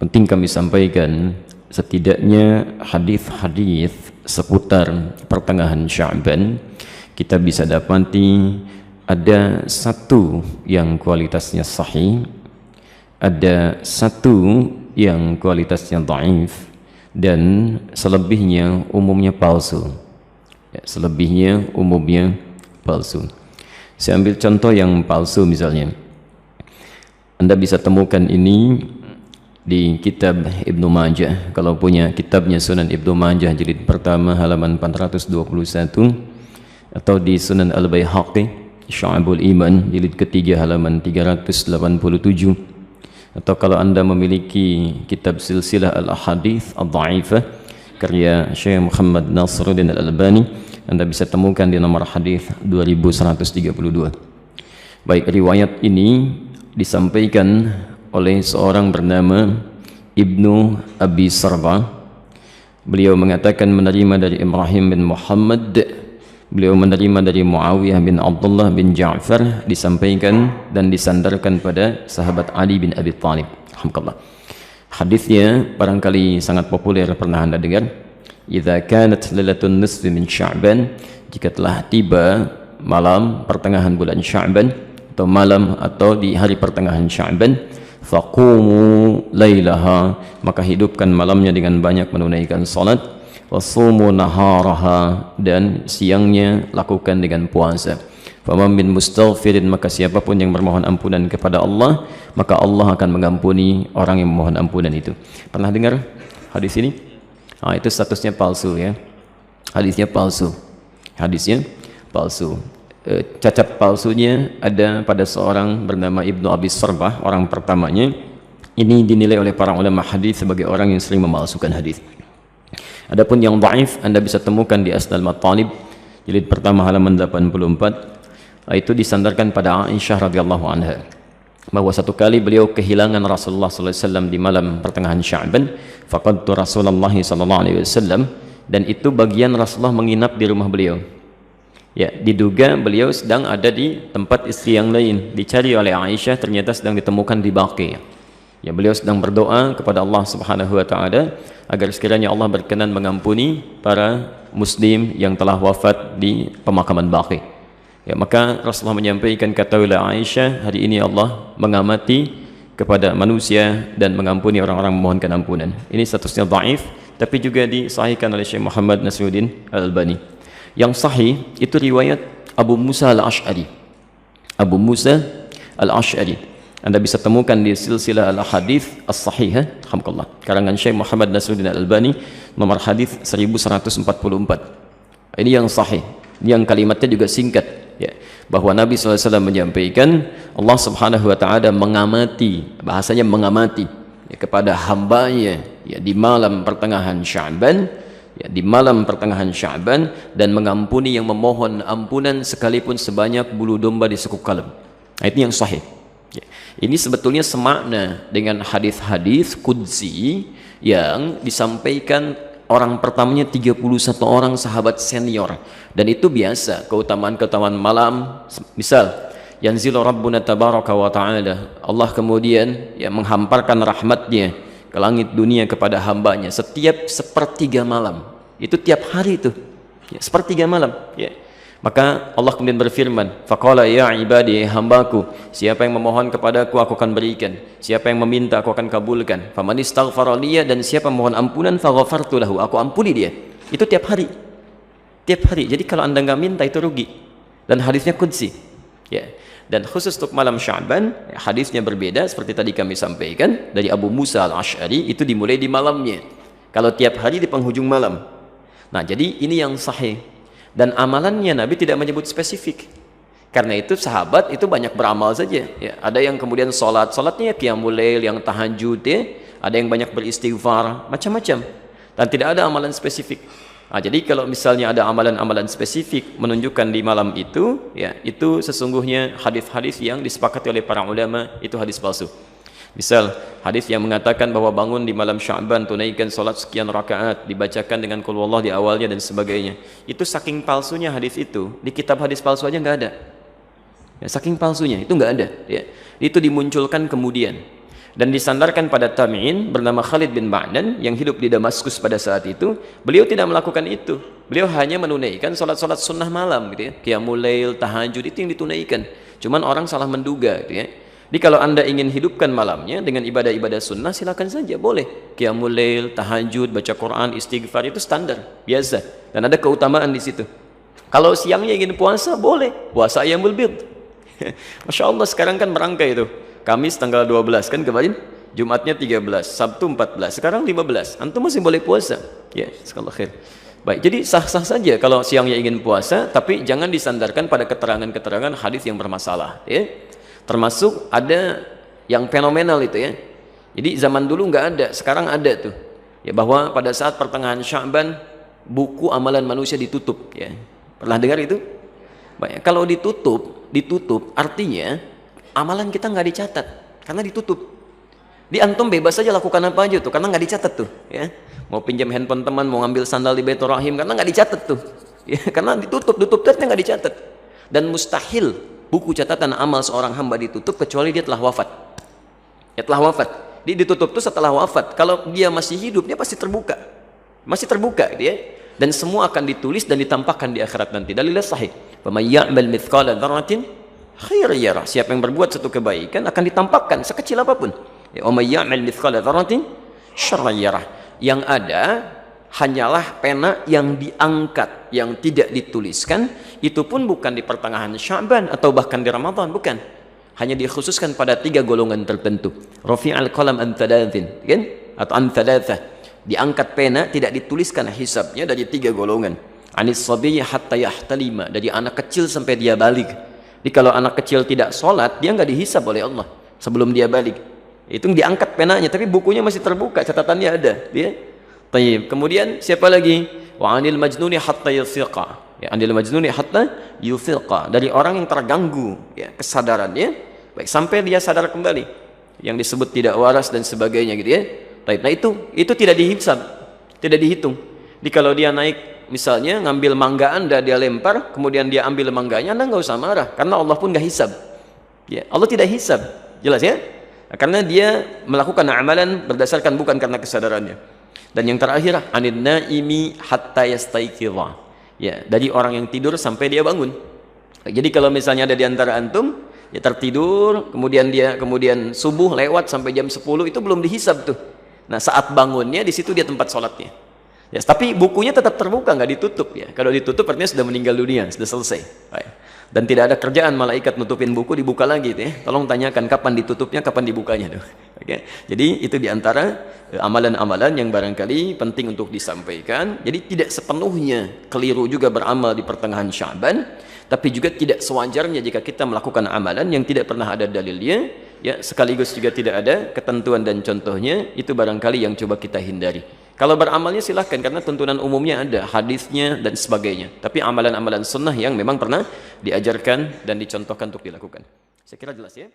penting kami sampaikan, setidaknya hadis-hadis seputar pertengahan Sya'ban kita bisa dapati ada satu yang kualitasnya sahih, ada satu yang kualitasnya dhaif, dan selebihnya umumnya palsu. Selebihnya umumnya palsu. Saya ambil contoh yang palsu misalnya. Anda bisa temukan ini di kitab Ibnu Majah. Kalau punya kitabnya Sunan Ibnu Majah jilid pertama halaman 421, atau di Sunan Al-Baihaqi Syu'abul Iman jilid ketiga halaman 387, atau kalau Anda memiliki kitab Silsilah Al-Ahadits Ad-Dha'ifah karya Syekh Muhammad Nasiruddin Al-Albani, Anda bisa temukan di nomor hadis 2132. Baik, riwayat ini disampaikan oleh seorang bernama Ibnu Abi Sarba. Beliau mengatakan menerima dari Ibrahim bin Muhammad, beliau menerima dari Muawiyah bin Abdullah bin Ja'far, disampaikan dan disandarkan pada sahabat Ali bin Abi Thalib. Alhamdulillah. Hadisnya barangkali sangat populer, pernah Anda dengar. Idza kanat lailatun nisfi min Sya'ban, jika telah tiba malam pertengahan bulan Sya'ban, atau malam atau di hari pertengahan Sya'ban, faqumu lailaha, maka hidupkan malamnya dengan banyak menunaikan salat, wasumu naharaha, dan siangnya lakukan dengan puasa. Faman min mustaghfirin, maka siapapun yang bermohon ampunan kepada Allah, maka Allah akan mengampuni orang yang memohon ampunan itu. Pernah dengar hadis ini? Itu statusnya palsu ya. Hadisnya palsu. Hadisnya palsu. Cacat palsunya ada pada seorang bernama Ibnu Abi Sarbah, orang pertamanya. Ini dinilai oleh para ulama hadis sebagai orang yang sering memalsukan hadis. Adapun yang dhaif Anda bisa temukan di Asnal Matalib jilid pertama halaman 84. Itu disandarkan pada Aisyah radhiyallahu anha, bahwa satu kali beliau kehilangan Rasulullah sallallahu alaihi wasallam di malam pertengahan Sya'ban. Faqadtu Rasulullah sallallahu alaihi wasallam, dan itu bagian Rasulullah menginap di rumah beliau. Ya, diduga beliau sedang ada di tempat istri yang lain. Dicari oleh Aisyah, ternyata sedang ditemukan di Baqi. Ya, beliau sedang berdoa kepada Allah Subhanahu wa taala agar sekiranya Allah berkenan mengampuni para muslim yang telah wafat di pemakaman Baqi. Ya, maka Rasulullah menyampaikan, katakanlah Aisyah, hari ini Allah mengamati kepada manusia dan mengampuni orang-orang memohonkan ampunan. Ini statusnya dhaif, tapi juga disahihkan oleh Syekh Muhammad Nasiruddin Al-Albani. Yang sahih itu riwayat Abu Musa Al-Ash'ari. Abu Musa Al-Ash'ari Anda bisa temukan di Silsilah Al-Hadits As-Sahihah, alhamdulillah, karangan Syekh Muhammad Nasiruddin Al-Albani, nomor hadis 1144. Ini yang sahih, yang kalimatnya juga singkat ya, bahwa Nabi SAW menyampaikan Allah Subhanahu wa ta'ala mengamati, bahasanya mengamati ya, kepada hambanya ya, di malam pertengahan Sya'ban ya, di malam pertengahan Sya'ban, dan mengampuni yang memohon ampunan sekalipun sebanyak bulu domba di sekuk kalem. Nah, itu yang sahih ya. Ini sebetulnya semakna dengan hadis-hadis qudsi yang disampaikan orang pertamanya 31 orang sahabat senior, dan itu biasa keutamaan-keutamaan malam. Misal yanzilu rabbuna tabaraka wa ta'ala, Allah kemudian ya menghamparkan rahmatnya ke langit dunia kepada hambanya setiap sepertiga malam. Itu tiap hari itu ya, sepertiga malam ya. Maka Allah kemudian berfirman, faqala ya ibadi, hambaku, siapa yang memohon kepadaku aku akan berikan, siapa yang meminta aku akan kabulkan, faman istaghfara liya, dan siapa mohon ampunan faghafartu lahu, aku ampuni dia. Itu tiap hari, tiap hari. Jadi kalau Anda nggak minta itu rugi, dan hadisnya qudsi ya. Dan khusus untuk malam Sya'ban ya, hadisnya berbeda seperti tadi kami sampaikan dari Abu Musa Al-Ash'ari, itu dimulai di malamnya. Kalau tiap hari di penghujung malam. Nah, jadi ini yang sahih. Dan amalannya Nabi tidak menyebut spesifik. Karena itu sahabat itu banyak beramal saja ya. Ada yang kemudian salatnya qiyamul lail, yang tahajud ya. Ada yang banyak beristighfar, macam-macam. Dan tidak ada amalan spesifik. Nah, jadi kalau misalnya ada amalan-amalan spesifik menunjukkan di malam itu ya, itu sesungguhnya hadis-hadis yang disepakati oleh para ulama itu hadis palsu. Misal hadis yang mengatakan bahwa bangun di malam Sya'ban, tunaikan salat sekian rakaat, dibacakan dengan qul huwallah di awalnya dan sebagainya. Itu saking palsunya hadis itu, di kitab hadis palsu aja nggak ada. Ya, saking palsunya itu nggak ada. Ya. Itu dimunculkan kemudian. dan disandarkan pada tabi'in bernama Khalid bin Ma'dan yang hidup di Damaskus pada saat itu. Beliau tidak melakukan itu. Beliau hanya menunaikan salat-salat sunnah malam gitu ya. Qiyamul lail, tahajud itu yang ditunaikan. Cuman orang salah menduga gitu ya. Jadi kalau Anda ingin hidupkan malamnya dengan ibadah-ibadah sunnah, silakan saja, boleh. Qiyamul lail, tahajud, baca Quran, istighfar itu standar, biasa. Dan ada keutamaan di situ. Kalau siangnya ingin puasa, boleh. Puasa Ayyamul Bid. Masya Allah sekarang kan merangkai itu. Kamis tanggal 12 kan kemarin, Jumatnya 13, Sabtu 14, sekarang 15. Antum masih boleh puasa. Ya, sekali khair. Baik, jadi sah-sah saja kalau siangnya ingin puasa, tapi jangan disandarkan pada keterangan-keterangan hadis yang bermasalah, ya. Termasuk ada yang fenomenal itu ya. Jadi zaman dulu nggak ada, sekarang ada tuh. Ya, bahwa pada saat pertengahan Sya'ban buku amalan manusia ditutup ya. Pernah dengar itu? Baik, kalau ditutup artinya amalan kita nggak dicatat karena ditutup. Di antum bebas saja lakukan apa aja tuh karena nggak dicatat tuh ya. Mau pinjam handphone teman, mau ngambil sandal di Baitur Rahim karena nggak dicatat tuh. Ya, karena ditutup ternyata nggak dicatat. Dan mustahil buku catatan amal seorang hamba ditutup kecuali dia telah wafat. Ya telah wafat. Dia ditutup tuh setelah wafat. Kalau dia masih hidup dia pasti terbuka. Masih terbuka dia. Dan semua akan ditulis dan ditampakkan di akhirat nanti. Dalilnya sahih. Faman ya'mal mithqala dzarratin khairan yarah. Siapa yang berbuat satu kebaikan akan ditampakkan sekecil apapun. Ya wa may ya'mal mithqala dzarratin syarran yarah. Yang ada hanyalah pena yang diangkat, yang tidak dituliskan. Itu pun bukan di pertengahan Sya'ban atau bahkan di Ramadan, bukan. Hanya dikhususkan pada 3 golongan tertentu. Rafi'al qalam an thalathin, kan? Atau an thalathah. Diangkat pena, tidak dituliskan hisabnya dari 3 golongan. Anis sabiyyi hatta yahtalima, dari anak kecil sampai dia balik. Jadi kalau anak kecil tidak sholat, dia nggak dihisab oleh Allah sebelum dia balik. Itu diangkat penanya, tapi bukunya masih terbuka, catatannya ada. Dia. Tayyib. Kemudian siapa lagi? Wa anil majnuni hatta yufiqa. Ya, anil majnuni hatta yufiqa. Dari orang yang terganggu ya, kesadarannya, baik sampai dia sadar kembali. Yang disebut tidak waras dan sebagainya gitu ya. Tayyib. Nah itu tidak dihisab, tidak dihitung. Jadi kalau dia naik misalnya ngambil mangga Anda, dia lempar, kemudian dia ambil mangganya, Anda nggak usah marah karena Allah pun nggak hisab. Ya, Allah tidak hisab. Jelas ya? Karena dia melakukan amalan berdasarkan bukan karena kesadarannya. Dan yang terakhir, anin naimi hatta yastaiqidha. Ya, dari orang yang tidur sampai dia bangun. Jadi kalau misalnya ada di antara antum, ya tertidur, kemudian subuh lewat sampai jam 10 itu belum dihisab tuh. Nah, saat bangunnya di situ dia tempat sholatnya. Ya, tapi bukunya tetap terbuka, nggak ditutup ya. Kalau ditutup artinya sudah meninggal dunia, sudah selesai. Baik. Dan tidak ada kerjaan malaikat nutupin buku dibuka lagi tuh ya. Tolong tanyakan kapan ditutupnya, kapan dibukanya tuh. Oke. Jadi itu diantara amalan-amalan yang barangkali penting untuk disampaikan. Jadi tidak sepenuhnya keliru juga beramal di pertengahan Sya'ban, tapi juga tidak sewajarnya jika kita melakukan amalan yang tidak pernah ada dalilnya, ya sekaligus juga tidak ada ketentuan dan contohnya. Itu barangkali yang coba kita hindari. Kalau beramalnya silahkan karena tuntunan umumnya ada, hadisnya dan sebagainya. Tapi amalan-amalan sunnah yang memang pernah diajarkan dan dicontohkan untuk dilakukan. Saya kira jelas ya.